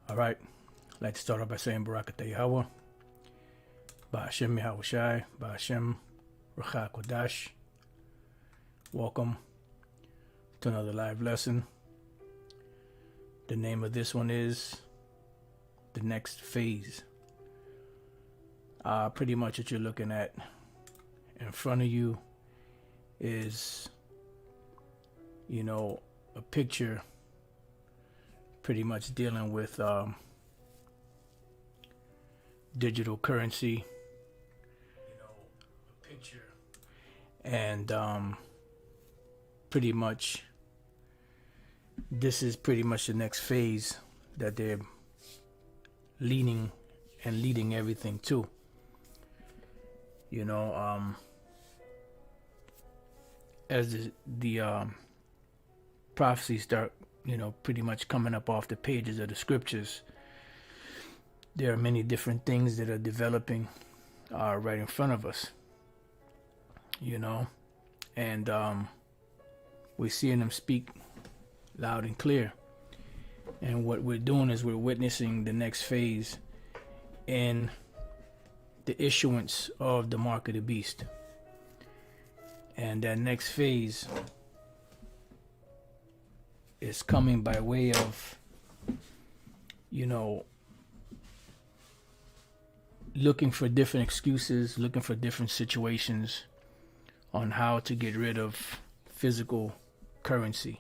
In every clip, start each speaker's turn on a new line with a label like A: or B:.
A: All right. I'd like to start off by saying Barakatah Yahweh, Ba'ashem Yahweh Shai, Ba'ashem Rachak Wadash. Welcome to another live lesson. The name of this one is The Next Phase. Pretty much what you're looking at in front of you is, a picture pretty much dealing with digital currency, a picture, and pretty much this is pretty much the next phase that they're leading everything to. As the prophecies start, pretty much coming up off the pages of the scriptures, there are many different things that are developing right in front of us, and we're seeing them speak loud and clear. And what we're doing is we're witnessing the next phase in the issuance of the mark of the beast. And that next phase is coming by way of, looking for different excuses, looking for different situations on how to get rid of physical currency.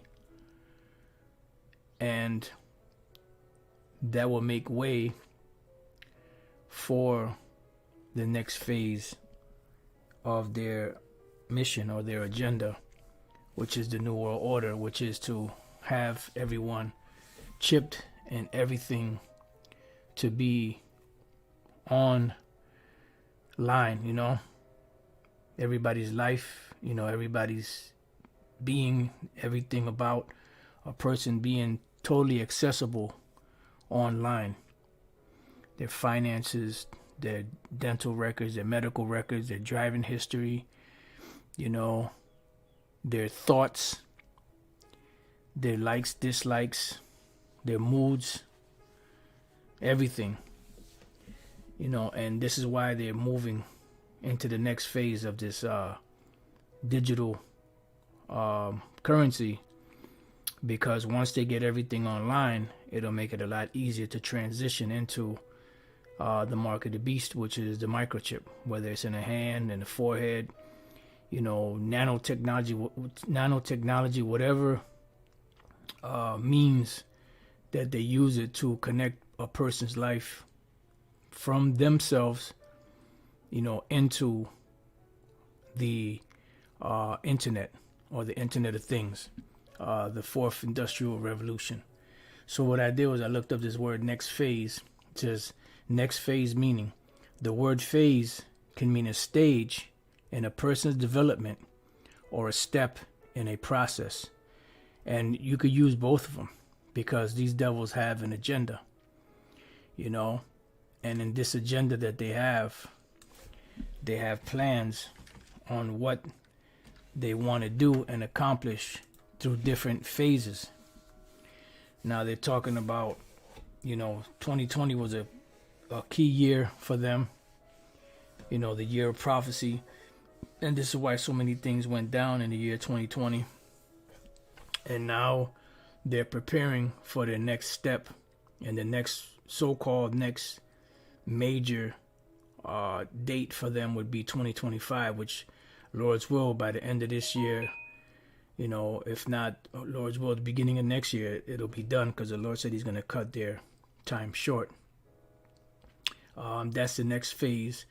A: And that will make way for the next phase of their mission or their agenda, which is the New World Order, which is to have everyone chipped and everything to be on line, everybody's life, everybody's being, everything about a person being totally accessible online. Their finances, their dental records, their medical records, their driving history, their thoughts, their likes, dislikes, their moods, everything. And this is why they're moving into the next phase of this digital currency, because once they get everything online, it'll make it a lot easier to transition into the mark of the beast, which is the microchip, whether it's in a hand, in the forehead, nanotechnology, whatever means that they use it to connect a person's life from themselves, into the internet, or the Internet of Things, the fourth industrial revolution. So what I did was I looked up this word next phase. It says next phase, meaning the word phase can mean a stage in a person's development or a step in a process. And you could use both of them, because these devils have an agenda, and in this agenda that they have plans on what they want to do and accomplish through different phases. Now they're talking about, 2020 was a key year for them, the year of prophecy. And this is why so many things went down in the year 2020. And now they're preparing for their next step, and the next so-called next major date for them would be 2025, which, Lord's will, by the end of this year, if not Lord's will, the beginning of next year, it'll be done, because the Lord said he's going to cut their time short. That's the next phase.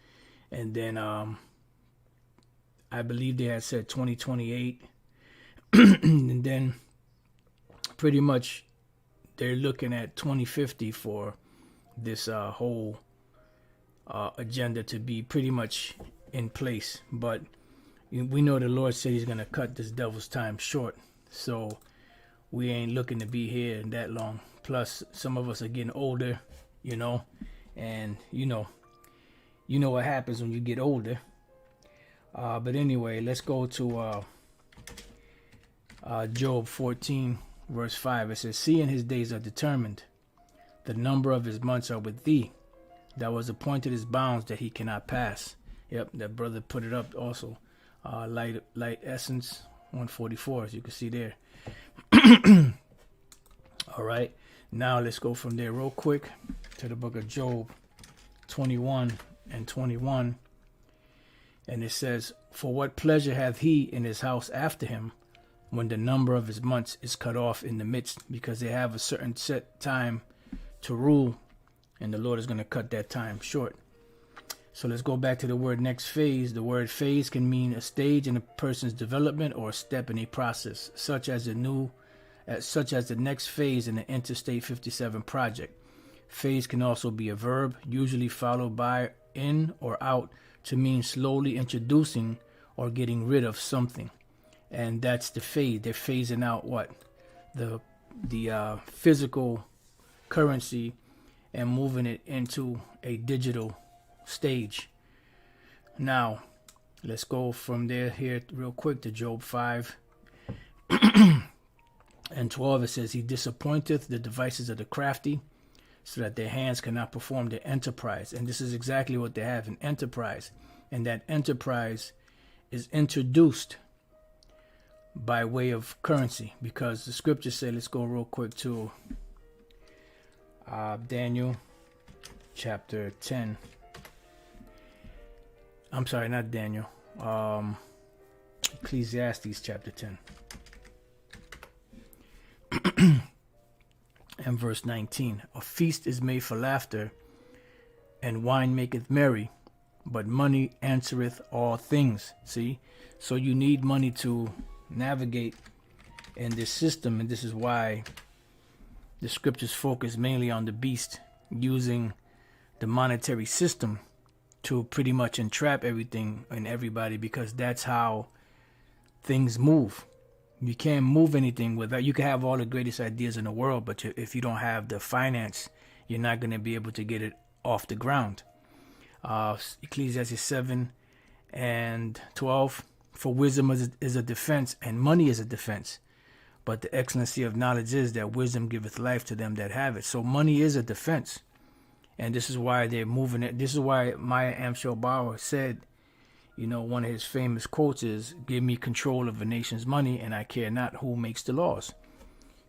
A: And then I believe they had said 2028. And then pretty much they're looking at 2050 for this whole agenda to be pretty much in place. But we know the Lord said he's going to cut this devil's time short. So we ain't looking to be here that long. Plus, some of us are getting older, and you know what happens when you get older. But anyway, let's go to Job 14, verse 5. It says, seeing his days are determined, The number of his months are with thee. That was appointed his bounds that he cannot pass. Yep, that brother put it up also. Light Essence 144, as you can see there. All right, now let's go from there real quick to the book of Job 21 and 21. And it says, for what pleasure hath he in his house after him, when the number of his months is cut off in the midst, because they have a certain set time to rule, and the Lord is going to cut that time short. So let's go back to the word next phase. The word phase can mean a stage in a person's development or a step in a process, such as the next phase in the Interstate 57 project. Phase can also be a verb, usually followed by in or out, to mean slowly introducing or getting rid of something. And that's the phase. They're phasing out what? The physical currency and moving it into a digital stage. Now, let's go from there here real quick to Job 5 and 12. It says, he disappointeth the devices of the crafty, so that their hands cannot perform their enterprise. And this is exactly what they have, an enterprise. And that enterprise is introduced by way of currency, because the scriptures say, let's go real quick to Daniel chapter 10. I'm sorry, not Daniel. Ecclesiastes chapter 10. And verse 19. A feast is made for laughter, and wine maketh merry, but money answereth all things. See? So you need money to navigate in this system, and this is why the scriptures focus mainly on the beast, using the monetary system to pretty much entrap everything and everybody, because that's how things move. You can't move anything without, you can have all the greatest ideas in the world, but if you don't have the finance, you're not going to be able to get it off the ground. Ecclesiastes 7 and 12, for wisdom is a defense, and money is a defense. But the excellency of knowledge is that wisdom giveth life to them that have it. So money is a defense. And this is why they're moving it. This is why Maya Angelou said, you know, one of his famous quotes is, give me control of a nation's money and I care not who makes the laws.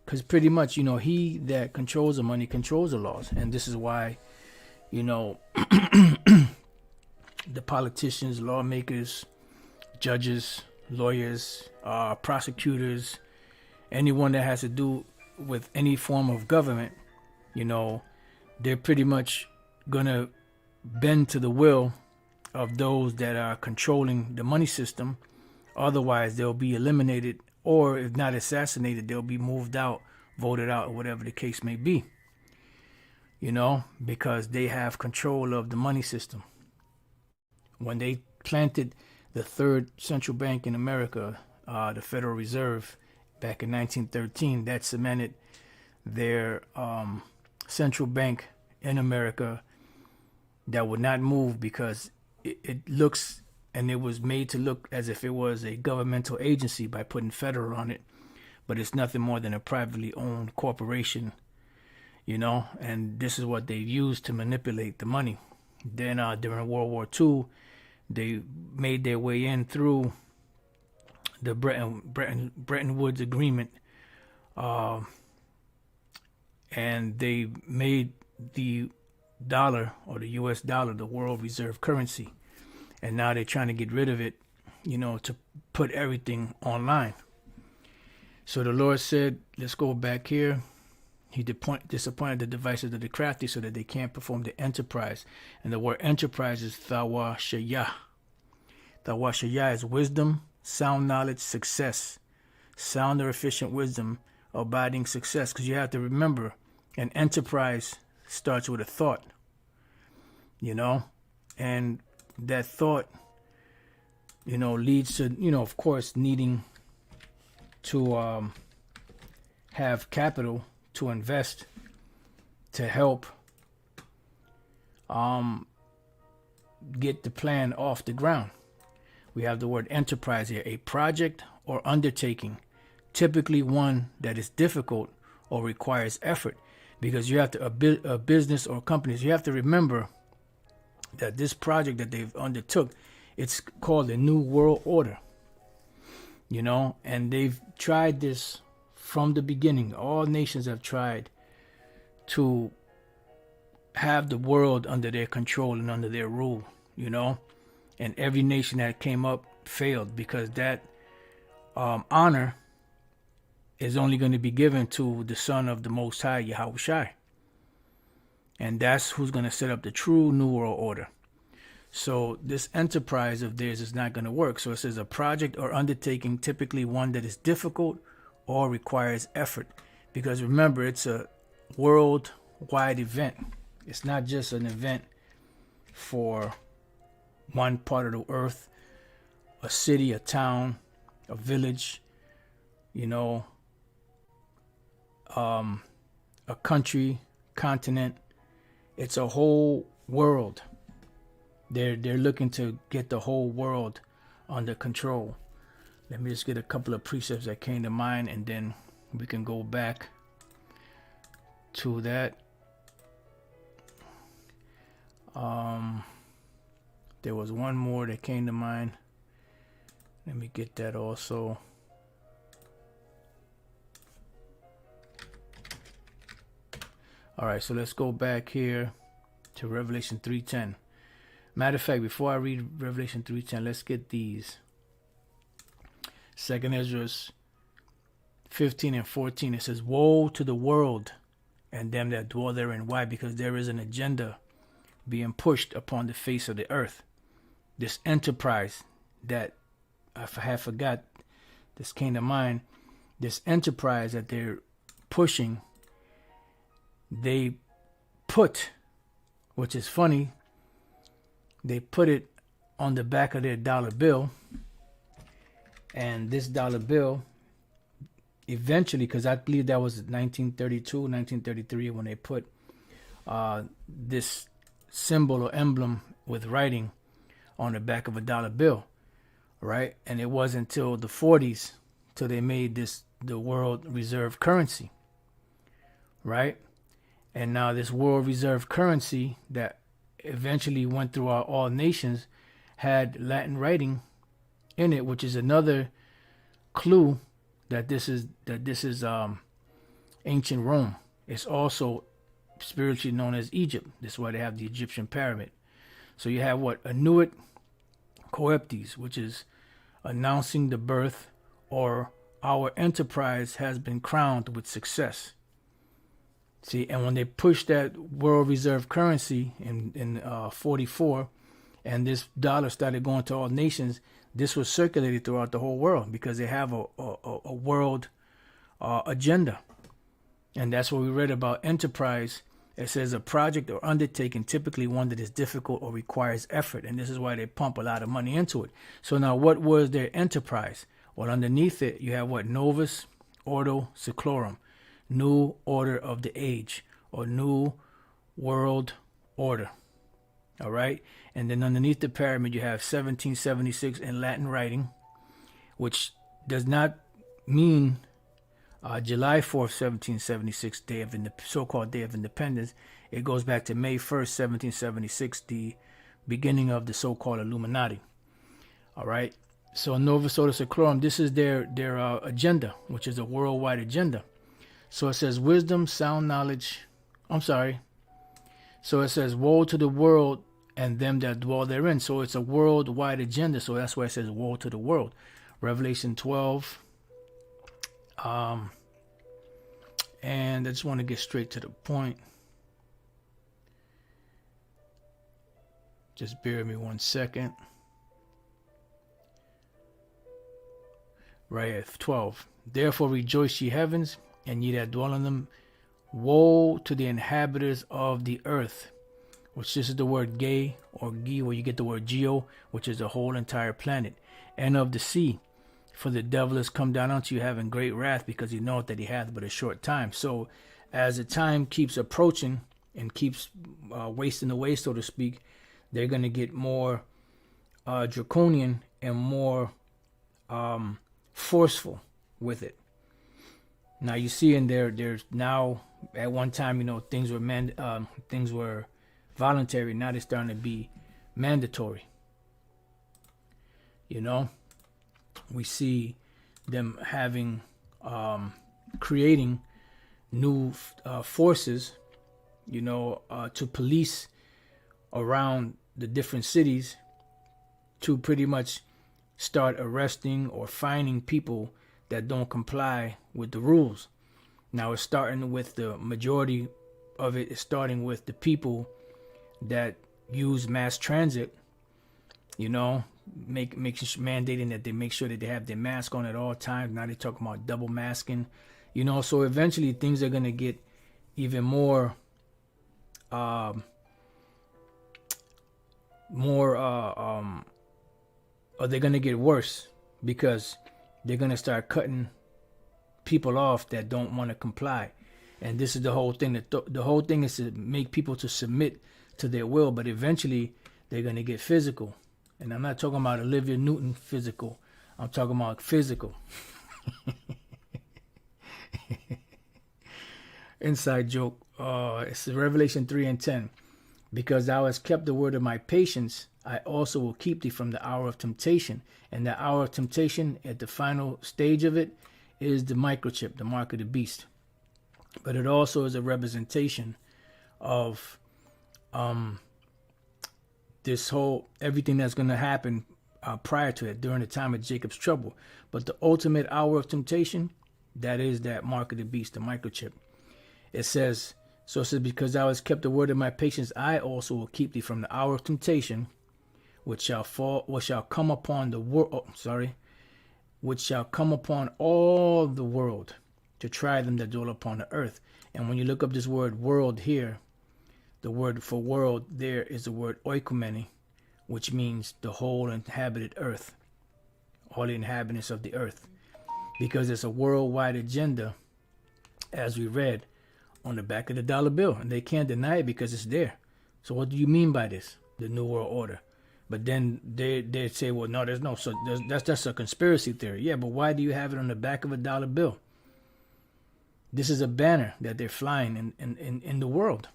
A: Because pretty much, you know, he that controls the money controls the laws. And this is why, you know, the politicians, lawmakers, judges, lawyers, prosecutors, anyone that has to do with any form of government, you know, they're pretty much going to bend to the will of those that are controlling the money system. Otherwise, they'll be eliminated, or if not assassinated, they'll be moved out, voted out, or whatever the case may be. You know, because they have control of the money system. When they planted the third central bank in America, the Federal Reserve, back in 1913, that cemented their central bank in America that would not move, because it looks, and it was made to look as if it was a governmental agency by putting federal on it, but it's nothing more than a privately owned corporation, you know, and this is what they used to manipulate the money. Then during World War II, they made their way in through the Bretton Woods Agreement, and they made the dollar, or the US dollar, the world reserve currency. And now they're trying to get rid of it, you know, to put everything online. So the Lord said, let's go back here. He disappointed the devices of the crafty, so that they can't perform the enterprise. And the word enterprise is Thawashayah. Thawashayah is wisdom, sound knowledge, success. Sound or efficient wisdom, abiding success. Because you have to remember, an enterprise starts with a thought, you know, and that thought, you know, leads to, you know, of course, needing to have capital to invest to help get the plan off the ground. We have the word enterprise here, a project or undertaking, typically one that is difficult or requires effort. because you have to, a business or companies, you have to remember that this project that they've undertook, it's called the New World Order, you know, and they've tried this from the beginning. All nations have tried to have the world under their control and under their rule, you know, and every nation that came up failed, because that honor is only going to be given to the Son of the Most High, Yahushua. And that's who's going to set up the true New World Order. So this enterprise of theirs is not going to work. So it says a project or undertaking, typically one that is difficult or requires effort. Because remember, it's a worldwide event. It's not just an event for one part of the earth, a city, a town, a village, you know, a country, continent. It's a whole world. They're looking to get the whole world under control. Let me just get a couple of precepts that came to mind, and then we can go back to that. There was one more that came to mind. Let me get that also. All right, so let's go back here to Revelation 3:10. Matter of fact, before I read Revelation 3:10, let's get these. 2nd Ezra 15 and 14. It says, "Woe to the world and them that dwell therein." Why? Because there is an agenda being pushed upon the face of the earth. This enterprise that I have forgot, this came to mind. This enterprise that they're pushing, they put, which is funny, they put it on the back of their dollar bill. And this dollar bill, eventually, because I believe that was 1932, 1933, when they put this symbol or emblem with writing on the back of a dollar bill, right? And it wasn't until the 40s till they made this the world reserve currency, right? And now this world reserve currency that eventually went through all nations had Latin writing in it, which is another clue that this is ancient Rome. It's also spiritually known as Egypt. That's why they have the Egyptian pyramid. So you have what? Annuit Coeptes, which is announcing the birth, or our enterprise has been crowned with success. See, and when they pushed that world reserve currency in 44, and this dollar started going to all nations, this was circulated throughout the whole world, because they have a world agenda. And that's what we read about enterprise. It says a project or undertaking, typically one that is difficult or requires effort. And this is why they pump a lot of money into it. So now what was their enterprise? Well, underneath it, you have what? Novus Ordo Seclorum, New Order of the Age, or New World Order. All right. And then underneath the pyramid, you have 1776 in Latin writing, which does not mean July 4th, 1776, so-called Day of Independence. It goes back to May 1st, 1776, the beginning of the so-called Illuminati. All right. So Novus Ordo Seclorum, this is their agenda, which is a worldwide agenda. So it says wisdom, sound knowledge. So it says, woe to the world and them that dwell therein. So it's a worldwide agenda. So that's why it says woe to the world. Revelation 12. And I just want to get straight to the point. Just bear with me 1 second. Right at 12. Therefore rejoice, ye heavens, and ye that dwell in them. Woe to the inhabitants of the earth, which this is the word gay or gi, where you get the word geo, which is the whole entire planet, and of the sea. For the devil is come down unto you having great wrath, because he knoweth that he hath but a short time. So as the time keeps approaching and keeps wasting away, so to speak, they're going to get more draconian and more forceful with it. Now you see in there, there's now At one time, things were voluntary. Now they're starting to be mandatory. We see them creating new forces, to police around the different cities, to pretty much start arresting or fining people that don't comply with the rules. Now it's starting with the majority of it is starting with the people that use mass transit, mandating that they make sure that they have their mask on at all times. Now they're talking about double masking, so eventually things are going to get even more or they're going to get worse, because they're going to start cutting people off that don't want to comply. And this is the whole thing. The whole thing is to make people to submit to their will, but eventually they're going to get physical. And I'm not talking about Olivia Newton physical. I'm talking about physical. Inside joke. It's Revelation 3:10. Because thou hast kept the word of my patience, I also will keep thee from the hour of temptation. And the hour of temptation, at the final stage of it, is the microchip, the mark of the beast. But it also is a representation of this whole, everything that's going to happen prior to it, during the time of Jacob's trouble. But the ultimate hour of temptation, that is that mark of the beast, the microchip. It says, because thou hast kept the word of my patience, I also will keep thee from the hour of temptation, which shall come upon the world. Which shall come upon all the world, to try them that dwell upon the earth. And when you look up this word world here, the word for world there is the word oikumene, which means the whole inhabited earth, all the inhabitants of the earth, because it's a worldwide agenda, as we read on the back of the dollar bill, and they can't deny it because it's there. So what do you mean by this? The New World Order. But then they say, well, no, there's no, so that's a conspiracy theory. Yeah, but why do you have it on the back of a dollar bill? This is a banner that they're flying in the world,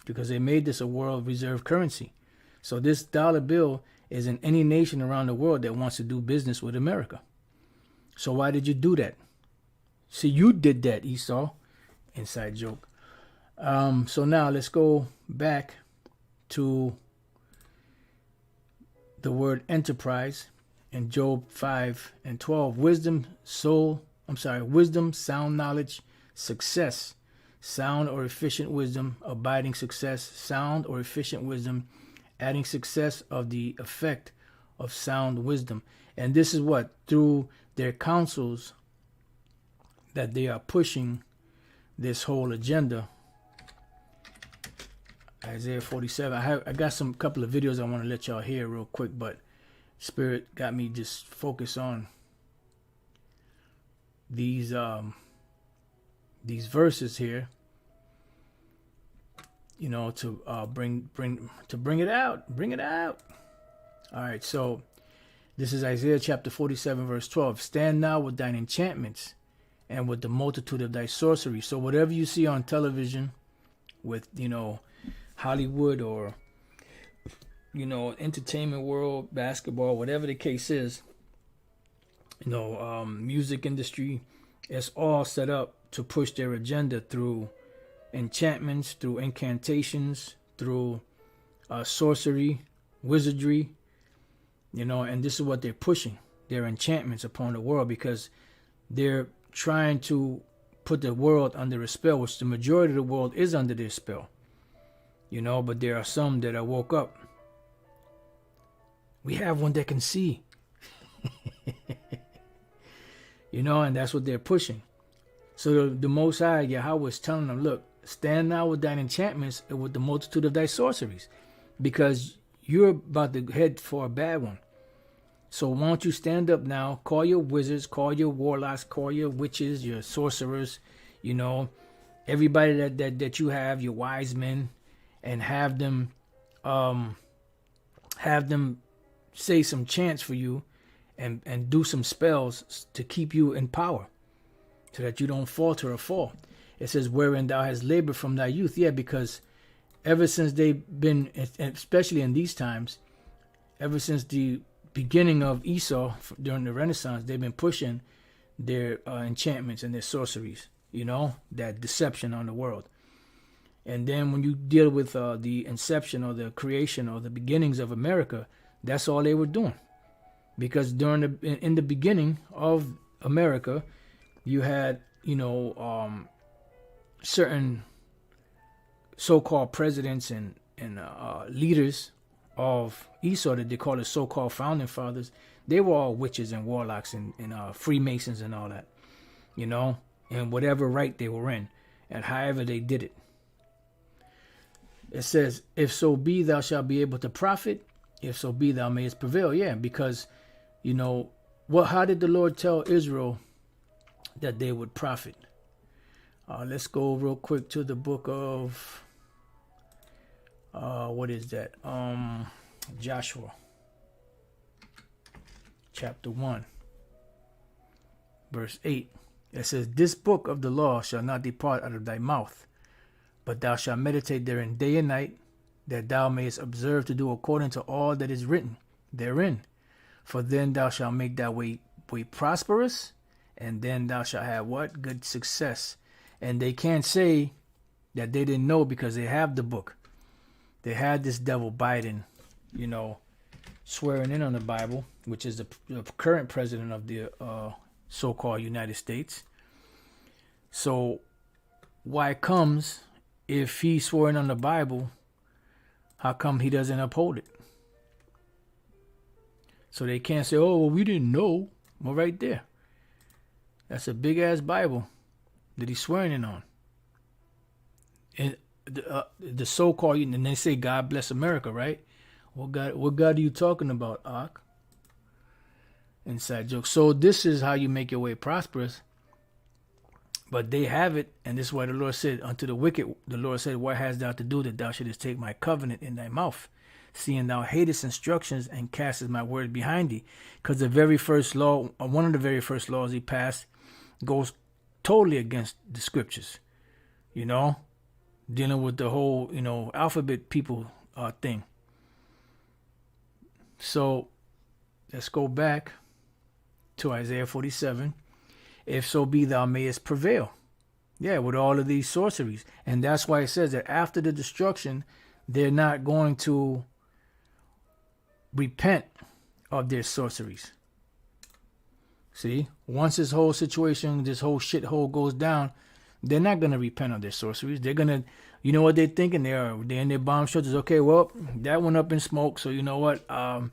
A: because they made this a world reserve currency. So this dollar bill is in any nation around the world that wants to do business with America. So why did you do that? See, you did that, Esau. Inside joke. So now let's go back to the word enterprise in Job 5:12. Wisdom, sound knowledge, success, sound or efficient wisdom, abiding success, sound or efficient wisdom, adding success of the effect of sound wisdom. And this is what, through their counsels, that they are pushing this whole agenda. Isaiah 47. I got some couple of videos I want to let y'all hear real quick, but Spirit got me just focus on these verses here, to bring it out. All right, so this is Isaiah chapter 47 verse 12. Stand now with thine enchantments and with the multitude of thy sorcery. So whatever you see on television with, Hollywood or, entertainment world, basketball, whatever the case is, music industry, it's all set up to push their agenda through enchantments, through incantations, through sorcery, wizardry, and this is what they're pushing, their enchantments upon the world, because they're trying to put the world under a spell, which the majority of the world is under their spell. But there are some that are woke up. We have one that can see. And that's what they're pushing. So the Most High, Yahweh, is telling them, look, stand now with thine enchantments and with the multitude of thy sorceries, because you're about to head for a bad one. So why don't you stand up now, call your wizards, call your warlocks, call your witches, your sorcerers, everybody that you have, your wise men, and have them say some chants for you and do some spells to keep you in power, so that you don't falter or fall. It says, wherein thou hast labored from thy youth. Yeah, because ever since they've been, especially in these times, ever since the beginning of Esau during the Renaissance, they've been pushing their enchantments and their sorceries, that deception on the world. And then when you deal with the inception or the creation or the beginnings of America, that's all they were doing. Because in the beginning of America, you had, certain so-called presidents and leaders of Esau that they call the so-called founding fathers. They were all witches and warlocks and Freemasons and all that, and whatever rite they were in, and however they did it. It says, if so be thou shalt be able to profit, if so be thou mayest prevail. Yeah, because, how did the Lord tell Israel that they would profit? Let's go real quick to the book of, what is that? Joshua, chapter 1, verse 8. It says, this book of the law shall not depart out of thy mouth, but thou shalt meditate therein day and night, that thou mayest observe to do according to all that is written therein. For then thou shalt make thy way prosperous, and then thou shalt have what? Good success. And they can't say that they didn't know, because they have the book. They had this devil Biden, swearing in on the Bible, which is the current president of the so-called United States. So why comes, if he swore in on the Bible, how come he doesn't uphold it? So they can't say, oh, well, we didn't know. Well, right there. That's a big-ass Bible that he's swearing in on. And the so-called, and they say, God bless America, right? What God are you talking about, Ak? Inside joke. So this is how you make your way prosperous. But they have it, and this is why the Lord said, unto the wicked, the Lord said, what hast thou to do that thou shouldest take my covenant in thy mouth, seeing thou hatest instructions and castest my word behind thee? Because the very first law, one of the very first laws he passed, goes totally against the scriptures, dealing with the whole, alphabet people thing. So let's go back to Isaiah 47. If so be thou mayest prevail. Yeah, with all of these sorceries. And that's why it says that after the destruction, they're not going to repent of their sorceries. See, once this whole situation, this whole shithole goes down, they're not going to repent of their sorceries. They're going to, you know what they're thinking? They're in their bomb shelters. Okay, well, that went up in smoke. So you know what? As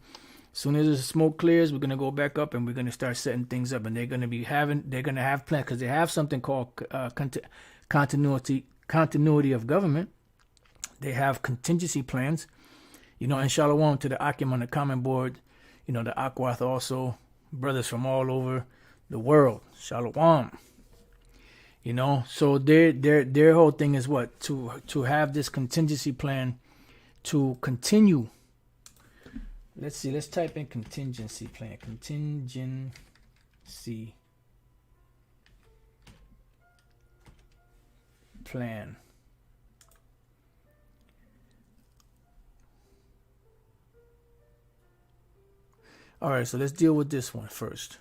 A: soon as the smoke clears, we're going to go back up and we're going to start setting things up. And they're going to have plans, because they have something called continuity of government. They have contingency plans, and shalom to the Akim on the comment board, the Akwath also, brothers from all over the world. Shalom. So their whole thing is what? To have this contingency plan to continue. Let's see. Let's type in contingency plan. Contingency plan. All right. So let's deal with this one first.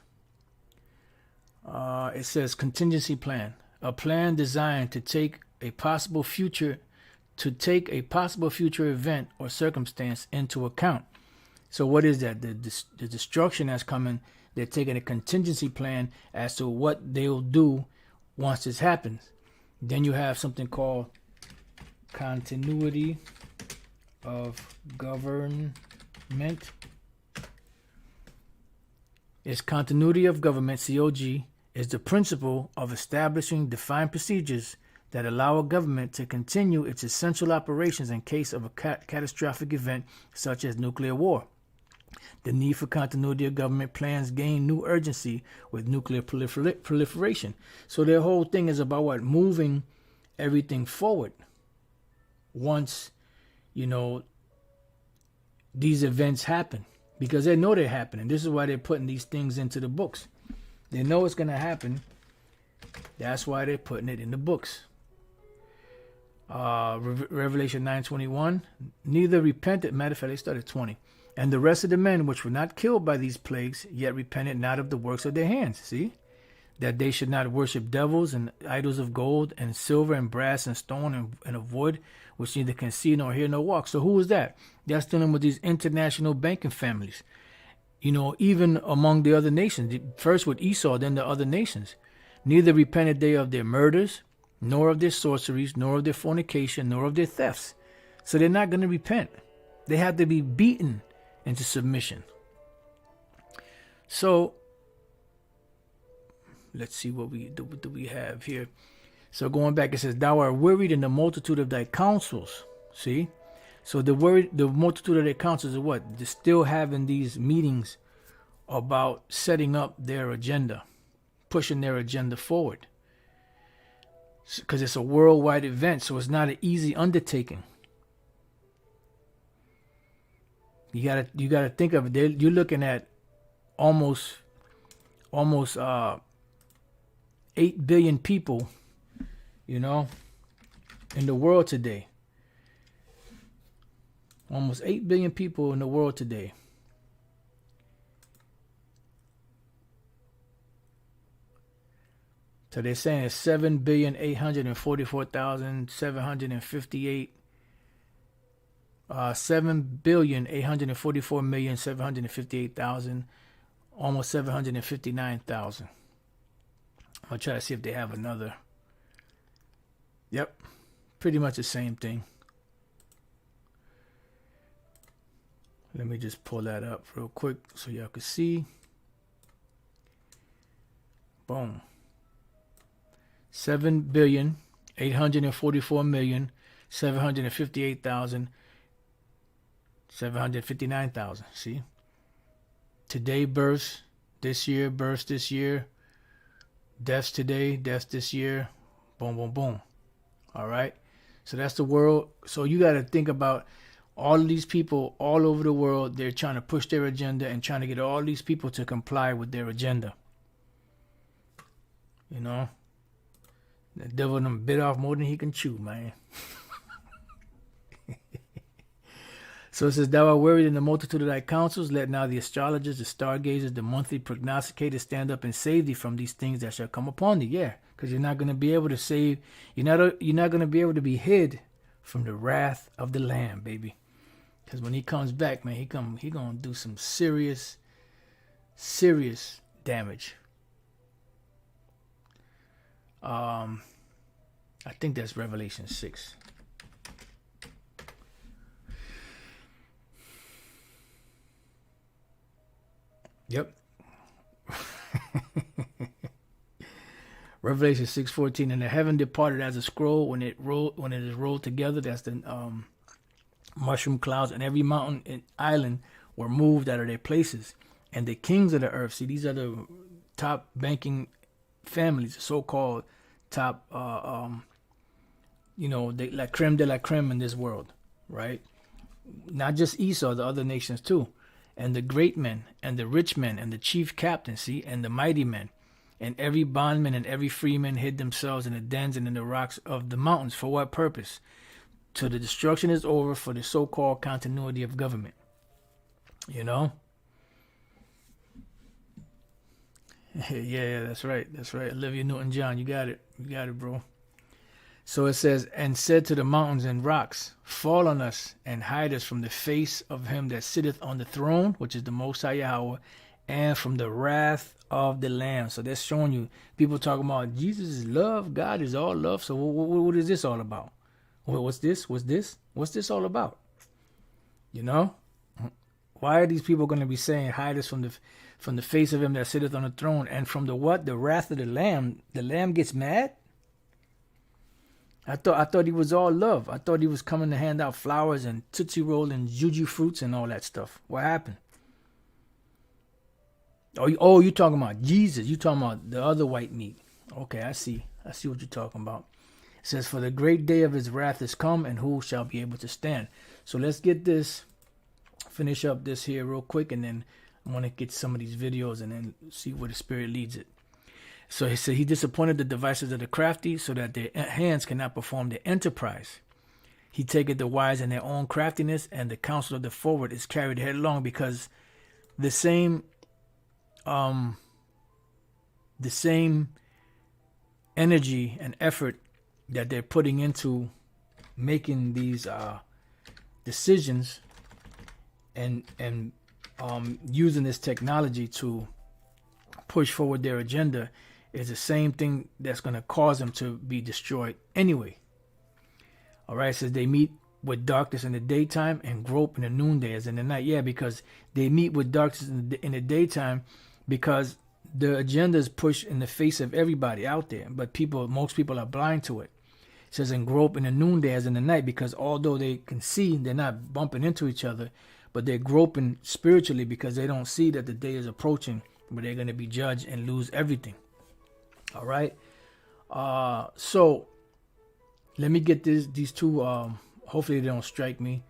A: It says contingency plan, a plan designed to take a possible future event or circumstance into account. So what is that? The destruction that's coming, they're taking a contingency plan as to what they'll do once this happens. Then you have something called continuity of government. It's continuity of government, COG, is the principle of establishing defined procedures that allow a government to continue its essential operations in case of a catastrophic event such as nuclear war. The need for continuity of government plans gain new urgency with nuclear proliferation. So their whole thing is about what? Moving everything forward. Once, these events happen. Because they know they're happening. This is why they're putting these things into the books. They know it's going to happen. That's why they're putting it in the books. Revelation 9:21. Neither repented. Matter of fact, they started 20. And the rest of the men which were not killed by these plagues, yet repented not of the works of their hands. See? That they should not worship devils and idols of gold and silver and brass and stone and of wood, which neither can see nor hear nor walk. So who was that? That's dealing with these international banking families. You know, even among the other nations. First with Esau, then the other nations. Neither repented they of their murders, nor of their sorceries, nor of their fornication, nor of their thefts. So they're not going to repent. They have to be beaten into submission. So let's see what do we have here. So going back, it says, thou art wearied in the multitude of thy counsels. See? So the multitude of their counsels is what? They're still having these meetings about setting up their agenda, pushing their agenda forward. Because it's a worldwide event, so it's not an easy undertaking. You gotta think of it. You're looking at almost 8 billion people, you know, in the world today. Almost 8 billion people in the world today. So they're saying it's 7,844,758. 7,844,758,000, almost 759,000. I'll try to see if they have another. Yep, pretty much the same thing. Let me just pull that up real quick so y'all can see. Boom. 7,844,758,759,000. See? Today births this year, deaths today, deaths this year. Boom, boom, boom. All right? So that's the world. So you got to think about all of these people all over the world. They're trying to push their agenda and trying to get all these people to comply with their agenda. You know? The devil done bit off more than he can chew, man. So it says, thou art wearied in the multitude of thy counsels. Let now the astrologers, the stargazers, the monthly prognosticators stand up and save thee from these things that shall come upon thee. Yeah, because you're not going to be able to save. You're not going to be able to be hid from the wrath of the Lamb, baby. Because when he comes back, man, he going to do some serious damage. I think that's Revelation 6. Yep. Revelation 6:14. And the heaven departed as a scroll when it is rolled together. That's the mushroom clouds, and every mountain and island were moved out of their places. And the kings of the earth. See, these are the top banking families, so-called top, they la creme de la creme in this world, right? Not just Esau, the other nations too. And the great men, and the rich men, and the chief captains, see, and the mighty men, and every bondman and every freeman hid themselves in the dens and in the rocks of the mountains. For what purpose? Till the destruction is over for the so-called continuity of government. You know? Yeah, that's right. Olivia Newton-John, you got it, bro. So it says, and said to the mountains and rocks, fall on us and hide us from the face of him that sitteth on the throne, which is the Most High Yahweh, and from the wrath of the Lamb. So that's showing you, people talking about Jesus is love, God is all love. So what is this all about? What's this all about? You know? Why are these people going to be saying, hide us from the face of him that sitteth on the throne, and from the what? The wrath of the Lamb. The Lamb gets mad? I thought he was all love. I thought he was coming to hand out flowers and Tootsie Roll and Juju fruits and all that stuff. What happened? Oh, you talking about Jesus. You talking about the other white meat. Okay, I see what you're talking about. It says, for the great day of his wrath is come, and who shall be able to stand? So let's get this, finish up this here real quick, and then I want to get some of these videos and then see where the Spirit leads it. So he said he disappointed the devices of the crafty so that their hands cannot perform their enterprise. He taketh the wise in their own craftiness, and the counsel of the forward is carried headlong, because the same energy and effort that they're putting into making these decisions and using this technology to push forward their agenda is the same thing that's going to cause them to be destroyed anyway. All right, it says they meet with darkness in the daytime and grope in the noonday as in the night. Yeah, because they meet with darkness in the daytime, because the agenda is pushed in the face of everybody out there, but most people are blind to it. It says and grope in the noonday as in the night, because although they can see, they're not bumping into each other, but they're groping spiritually because they don't see that the day is approaching where they're going to be judged and lose everything. All right. So let me get these two. Hopefully they don't strike me.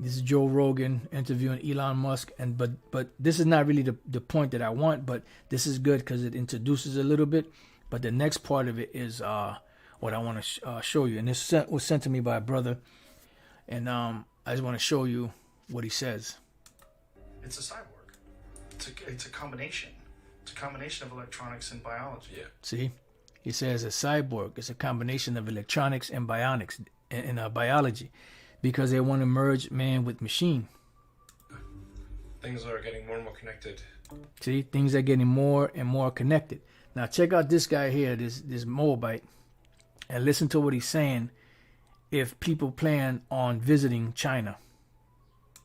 A: This is Joe Rogan interviewing Elon Musk, but this is not really the point that I want. But this is good because it introduces a little bit. But the next part of it is what I want to show you, and this was sent to me by a brother, and I just want to show you what he says.
B: It's a cyborg. It's a combination. It's a combination of electronics and biology.
A: Yeah. See, he says a cyborg is a combination of electronics and bionics and biology, because they want to merge man with machine.
B: Things are getting more and more connected.
A: See, things are getting more and more connected. Now check out this guy here, this Moabite, and listen to what he's saying if people plan on visiting China.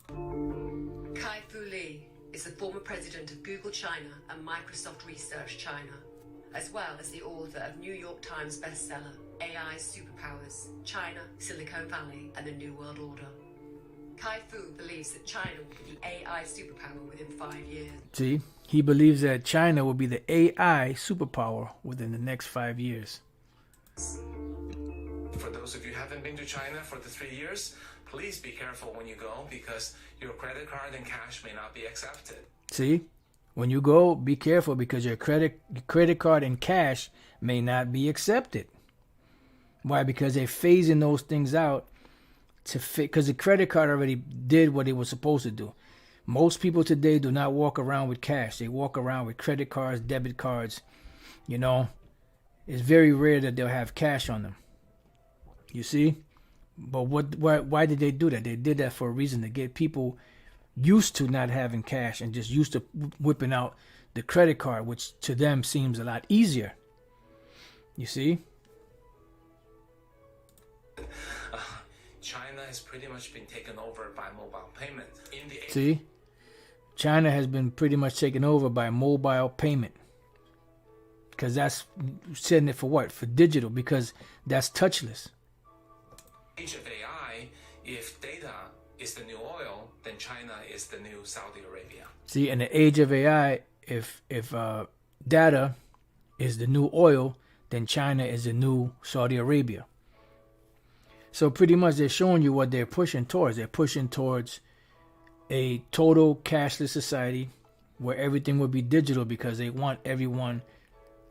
C: Kai-Fu Lee is the former president of Google China and Microsoft Research China, as well as the author of New York Times bestseller, AI Superpowers, China, Silicon Valley, and the New World Order. Kai-Fu believes that China will be the AI superpower within 5 years.
A: See, he believes that China will be the AI superpower within the next 5 years.
B: For those of you who haven't been to China for the 3 years, please be careful when you go, because your credit card and cash may not be accepted.
A: See, when you go, be careful, because your credit card and cash may not be accepted. Why? Because they're phasing those things out to fit, because the credit card already did what it was supposed to do. Most people today do not walk around with cash. They walk around with credit cards, debit cards. You know, it's very rare that they'll have cash on them. You see? But why did they do that? They did that for a reason, to get people used to not having cash and just used to whipping out the credit card, which to them seems a lot easier. You see?
B: China has pretty much been taken over by mobile payment.
A: See? China has been pretty much taken over by mobile payment. Because that's setting it for what? For digital, because that's touchless.
B: Age of AI, if data is the new oil, then China is the new Saudi Arabia.
A: See, in the age of AI, if data is the new oil, then China is the new Saudi Arabia. So pretty much they're showing you what they're pushing towards. They're pushing towards a total cashless society where everything will be digital, because they want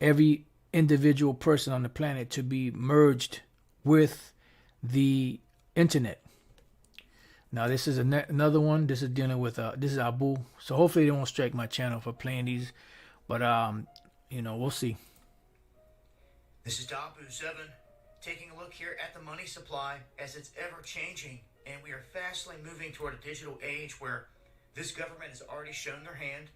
A: every individual person on the planet to be merged with the internet. Now this is another one. This is dealing with this is Abu. So hopefully they won't strike my channel for playing these, but we'll see.
D: This is Dabu7, taking a look here at the money supply as it's ever changing, and we are fastly moving toward a digital age where this government has already shown their hand.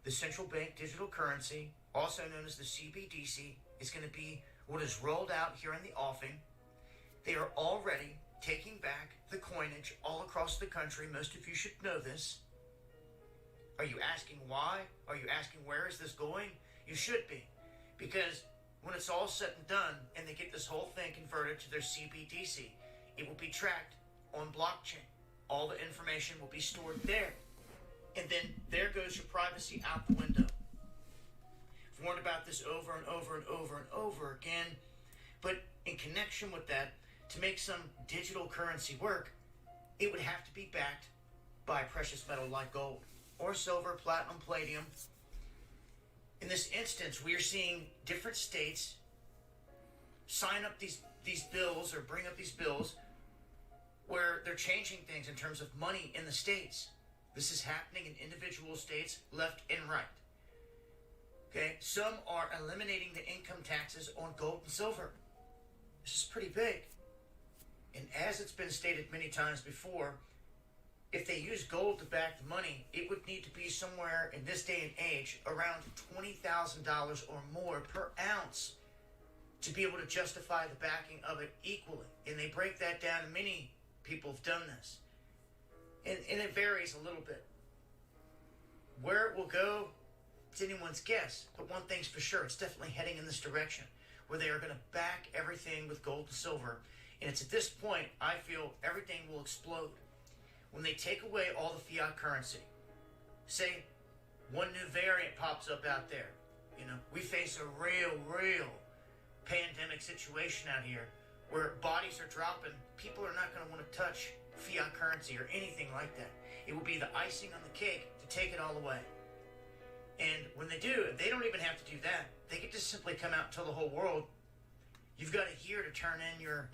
D: The central bank digital currency, also known as the CBDC, is going to be what is rolled out here in the offing. They are already taking back the coinage all across the country. Most of you should know this. Are you asking why? Are you asking where is this going? You should be. Because when it's all said and done and they get this whole thing converted to their CBDC, it will be tracked on blockchain. All the information will be stored there. And then there goes your privacy out the window. I've warned about this over and over and over and over again. But in connection with that, to make some digital currency work, it would have to be backed by precious metal like gold or silver, platinum, palladium. In this instance, we are seeing different states sign up these bills or bring up these bills where they're changing things in terms of money in the states. This is happening in individual states, left and right. Okay, some are eliminating the income taxes on gold and silver. This is pretty big. And as it's been stated many times before, if they use gold to back the money, it would need to be somewhere in this day and age around $20,000 or more per ounce to be able to justify the backing of it equally. And they break that down, and many people have done this. And it varies a little bit. Where it will go, it's anyone's guess. But one thing's for sure, it's definitely heading in this direction, where they are going to back everything with gold and silver. And it's at this point, I feel, everything will explode. When they take away all the fiat currency, say one new variant pops up out there, we face a real pandemic situation out here where bodies are dropping. People are not going to want to touch fiat currency or anything like that. It will be the icing on the cake to take it all away. And when they do, they don't even have to do that. They can just simply come out and tell the whole world, you've got a year to turn in your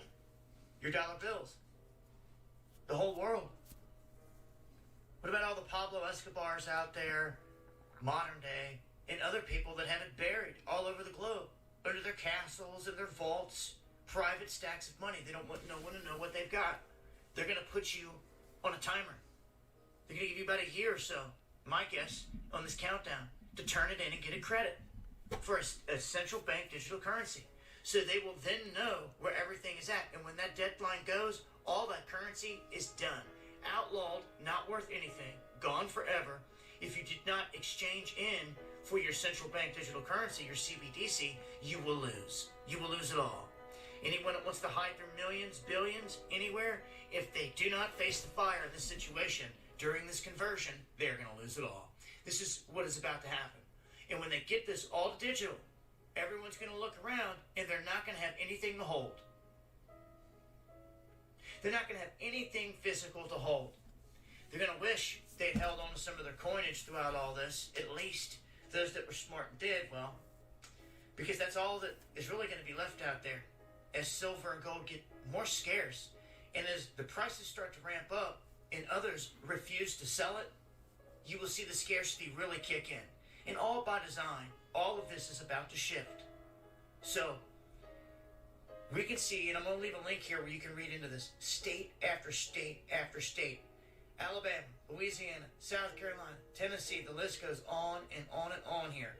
D: dollar bills. The whole world. What about all the Pablo Escobars out there, modern day, and other people that have it buried all over the globe, under their castles and their vaults, private stacks of money? They don't want no one to know what they've got. They're going to put you on a timer. They're going to give you about a year or so, my guess, on this countdown, to turn it in and get a credit for a central bank digital currency. So they will then know where everything is at. And when that deadline goes, all that currency is done. Outlawed, not worth anything, gone forever. If you did not exchange in for your central bank digital currency, your CBDC, you will lose. You will lose it all. Anyone that wants to hide their millions, billions, anywhere, if they do not face the fire in this situation during this conversion, they're going to lose it all. This is what is about to happen. And when they get this all to digital, everyone's going to look around and they're not going to have anything to hold. They're not going to have anything physical to hold. They're going to wish they'd held on to some of their coinage throughout all this, at least those that were smart and did, well, because that's all that is really going to be left out there as silver and gold get more scarce. And as the prices start to ramp up and others refuse to sell it, you will see the scarcity really kick in. And all by design, all of this is about to shift. So, we can see, and I'm going to leave a link here where you can read into this, state after state after state. Alabama, Louisiana, South Carolina, Tennessee, the list goes on and on and on here,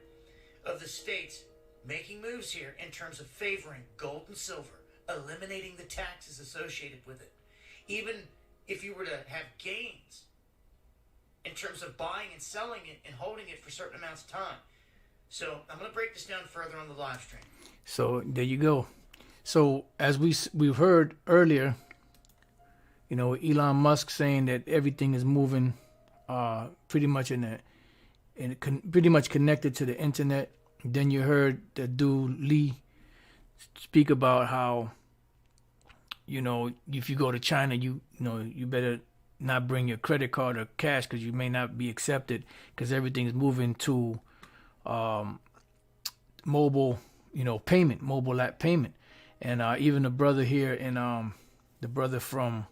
D: of the states making moves here in terms of favoring gold and silver, eliminating the taxes associated with it. Even if you were to have gains in terms of buying and selling it and holding it for certain amounts of time. So I'm going to break this down further on the live stream.
A: So there you go. So as we've heard earlier, Elon Musk saying that everything is moving pretty much pretty much connected to the internet. Then you heard the dude Lee speak about how if you go to China, you better not bring your credit card or cash because you may not be accepted because everything's moving to mobile payment, mobile app payment. And even the brother here the brother from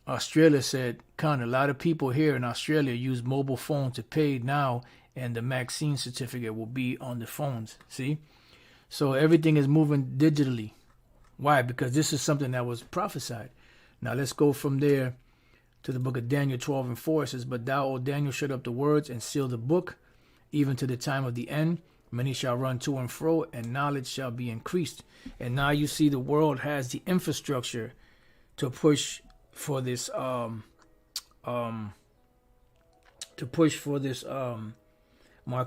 A: Australia said, a lot of people here in Australia use mobile phones to pay now, and the vaccine certificate will be on the phones. See? So everything is moving digitally. Why? Because this is something that was prophesied. Now let's go from there to the book of Daniel 12:4. It says, but thou, O Daniel, shut up the words and seal the book, even to the time of the end. Many shall run to and fro, and knowledge shall be increased. And now you see the world has the infrastructure to push for this mark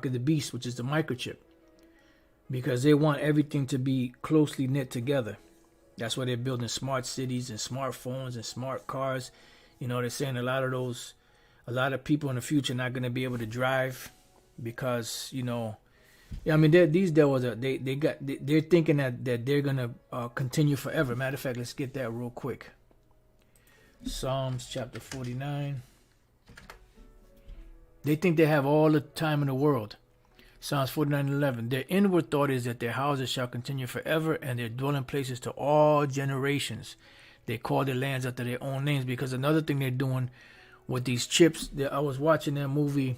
A: of the beast, which is the microchip, because they want everything to be closely knit together. That's why they're building smart cities and smartphones and smart cars. They're saying a lot of people in the future are not going to be able to drive because these devils they're thinking that they're gonna continue forever. Matter of fact, let's get that real quick. Psalms chapter 49. They think they have all the time in the world. Psalms 49:11. Their inward thought is that their houses shall continue forever, and their dwelling places to all generations. They call their lands after their own names. Because another thing they're doing with these chips, I was watching that movie,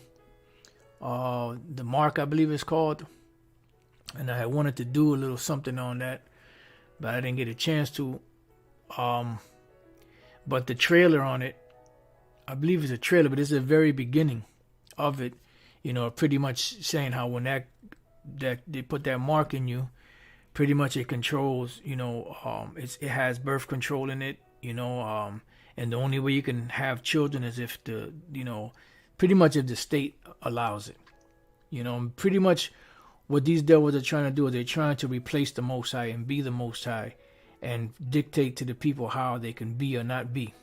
A: The Mark, I believe it's called, and I wanted to do a little something on that, but I didn't get a chance to. But the trailer on it, I believe it's a trailer, but it's the very beginning of it, pretty much saying how when that they put that mark in you, pretty much it controls, it has birth control in it, and the only way you can have children is if pretty much if the state allows it, pretty much what these devils are trying to do is they're trying to replace the Most High and be the Most High and dictate to the people how they can be or not be,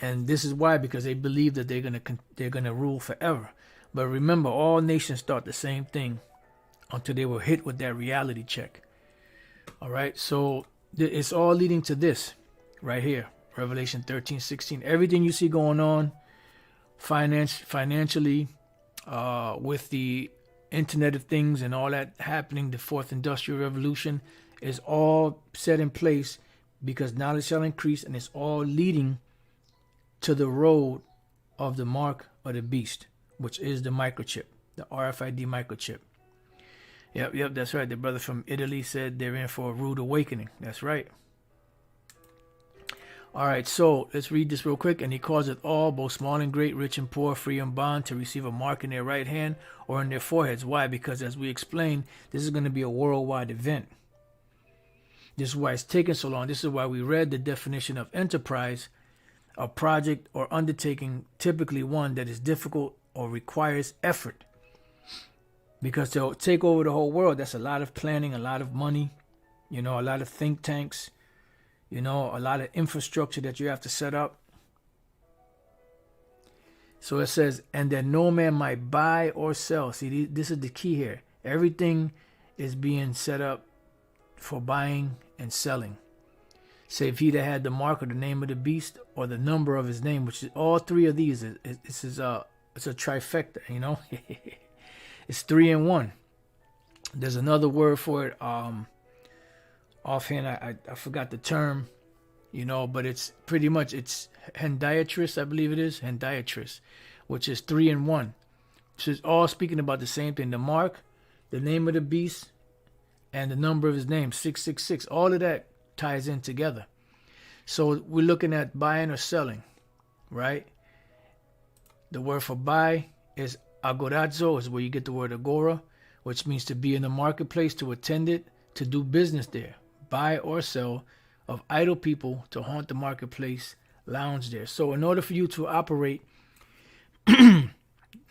A: And this is why, because they believe that they're gonna rule forever. But remember, all nations thought the same thing until they were hit with that reality check. All right, so it's all leading to this right here, Revelation 13:16. Everything you see going on, financially, with the Internet of Things and all that happening, the fourth industrial revolution, is all set in place because knowledge shall increase, and it's all leading to the road of the mark of the beast, which is the microchip, the RFID microchip. Yep, that's right. The brother from Italy said they're in for a rude awakening. That's right. All right, so let's read this real quick. And he causeth all, both small and great, rich and poor, free and bond, to receive a mark in their right hand or in their foreheads. Why? Because as we explained, this is going to be a worldwide event. This is why it's taking so long. This is why we read the definition of enterprise, a project or undertaking, typically one that is difficult or requires effort. Because to take over the whole world, that's a lot of planning, a lot of money, a lot of think tanks, a lot of infrastructure that you have to set up. So it says, and that no man might buy or sell. See, this is the key here. Everything is being set up for buying and selling. Save he that had the mark or the name of the beast or the number of his name, which is all three of these. It's a trifecta, It's 3 in 1. There's another word for it. Offhand, I forgot the term, but it's pretty much, it's hendiatrix, I believe it is, hendiatrix, which is 3 in 1. So it's all speaking about the same thing. The mark, the name of the beast, and the number of his name, 666. All of that ties in together. So we're looking at buying or selling, right? The word for buy is agorazo, is where you get the word agora, which means to be in the marketplace, to attend it, to do business there. Buy or sell of idle people, to haunt the marketplace, lounge there. So in order for you to operate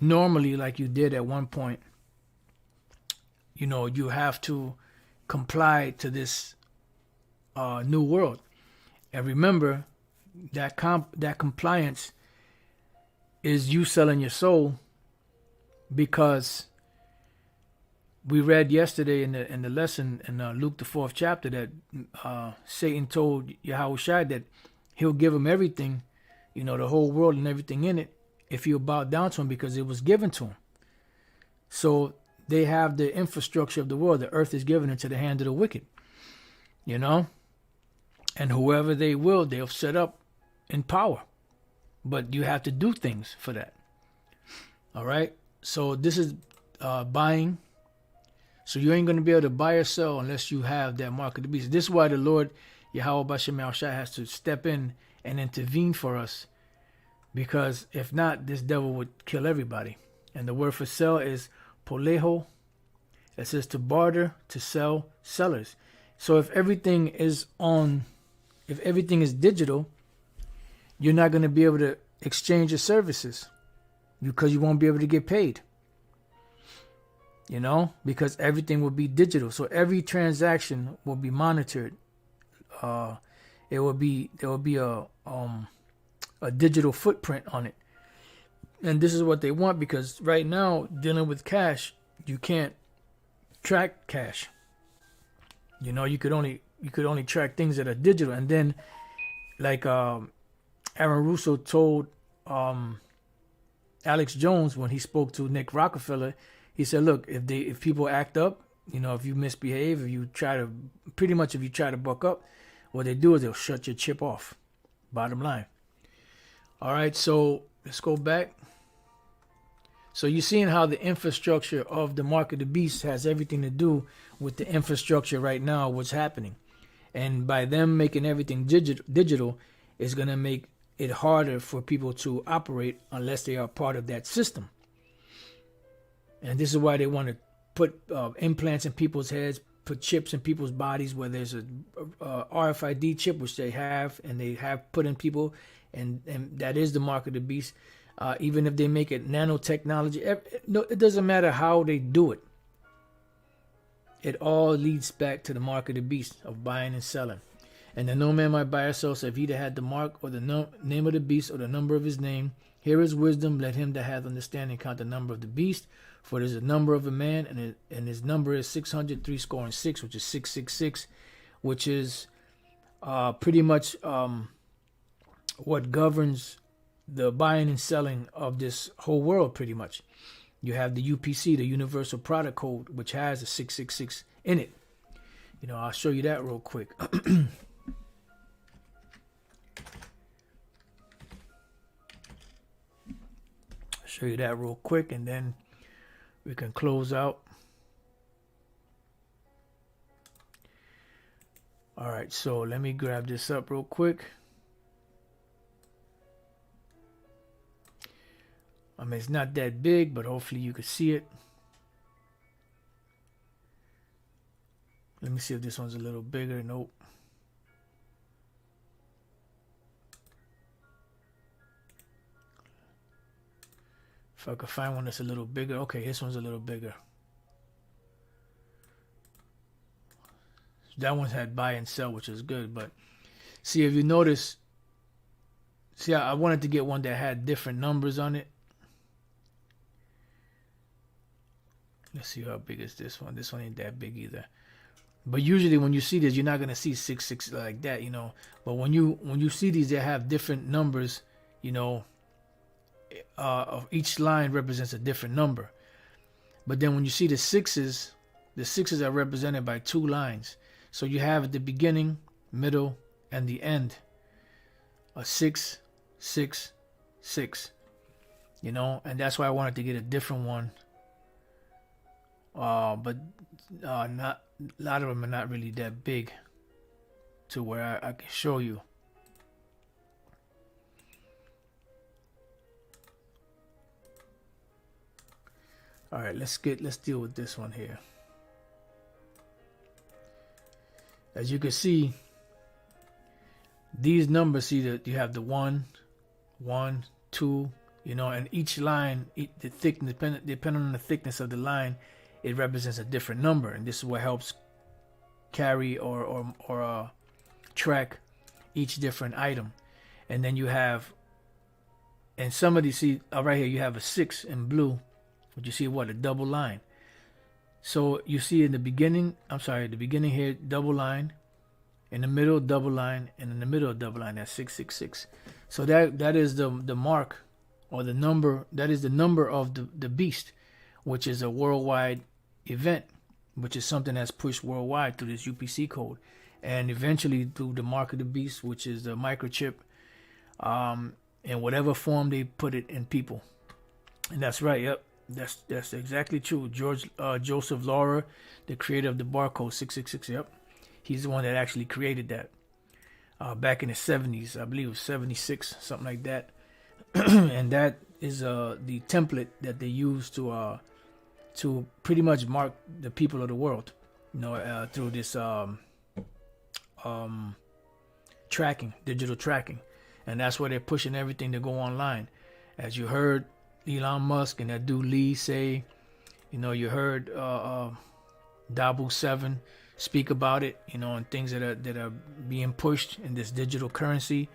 A: normally like you did at one point, you have to comply to this new world. And remember that compliance is you selling your soul, because we read yesterday in the lesson in Luke the 4th chapter that Satan told Yahushua that he'll give him everything, the whole world and everything in it, if he'll bow down to him, because it was given to him. So they have the infrastructure of the world. The earth is given into the hand of the wicked, and whoever they will, they'll set up in power. But you have to do things for that. All right. So this is buying. So you ain't going to be able to buy or sell unless you have that mark of the beast. This is why the Lord, Yahweh Bashem Yahushua, has to step in and intervene for us. Because if not, this devil would kill everybody. And the word for sell is poleho. It says to barter, to sell, sellers. So if everything is digital, you're not going to be able to exchange your services, because you won't be able to get paid. Because everything will be digital. So every transaction will be monitored. There will be a digital footprint on it. And this is what they want, because right now, dealing with cash, you can't track cash. You could only track things that are digital. And then, like Aaron Russo told Alex Jones, when he spoke to Nick Rockefeller, he said, look, if people act up, if you misbehave, if you try to buck up, what they do is they'll shut your chip off. Bottom line. All right, so let's go back. So you're seeing how the infrastructure of the mark of the beast has everything to do with the infrastructure right now, what's happening. And by them making everything digital, it's going to make it harder for people to operate unless they are part of that system. And this is why they want to put implants in people's heads, put chips in people's bodies, where there's a RFID chip, which they have, and they have put in people, and that is the mark of the beast. Even if they make it nanotechnology, it doesn't matter how they do it. It all leads back to the mark of the beast of buying and selling. And then no man might buy or sell, so if he that had the mark or the name of the beast or the number of his name, here is wisdom, let him that hath understanding count the number of the beast, for it is the number of a man, and his number is 603, which is 666, which is pretty much what governs the buying and selling of this whole world, pretty much. You have the UPC, the Universal Product Code, which has a 666 in it. I'll show you that real quick. Show you that real quick, and then we can close out. All right, so let me grab this up real quick. I mean, it's not that big, but hopefully you can see it. Let me see if this one's a little bigger. Nope. If I could find one that's a little bigger. Okay, this one's a little bigger. That one had buy and sell, which is good. But see, if you notice, I wanted to get one that had different numbers on it. Let's see how big is this one. This one ain't that big either. But usually when you see this, you're not gonna see 66 like that, But when you see these, they have different numbers, of each line represents a different number. But then when you see the sixes are represented by two lines. So you have at the beginning, middle, and the end a 6, 6, 6. And that's why I wanted to get a different one. But not a lot of them are not really that big to where I can show you. All right, let's deal with this one here. As you can see, these numbers, see that you have the 1, 1, 2, and each line, the thickness, depending on the thickness of the line, it represents a different number, and this is what helps carry or track each different item. And then you have, and some of these, see right here, you have a 6 in blue, but you see a double line. So you see in the beginning, here, double line, in the middle, double line, and in the middle, double line. That's 666. So that is the mark, or the number. That is the number of the beast, which is a worldwide event, which is something that's pushed worldwide through this UPC code, and eventually through the mark of the beast, which is the microchip, in whatever form they put it in people. And that's right. Yep. That's exactly true. Joseph Laurer, the creator of the barcode 666. Yep, he's the one that actually created that back in the 70s. I believe it was 76, something like that. And that is the template that they use to pretty much mark the people of the world, through this tracking, digital tracking, and that's where they're pushing everything to go online. As you heard Elon Musk and that dude Lee say, you heard Dabu 7 speak about it, and things that are being pushed in this digital currency,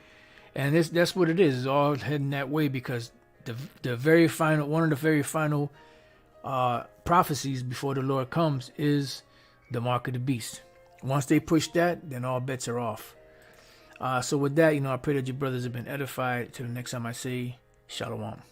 A: and that's what it is. It's all heading that way because one of the very final prophecies before the Lord comes is the mark of the beast. Once they push that, then all bets are off. So with that, I pray that your brothers have been edified. Till the next time I say, Shalom.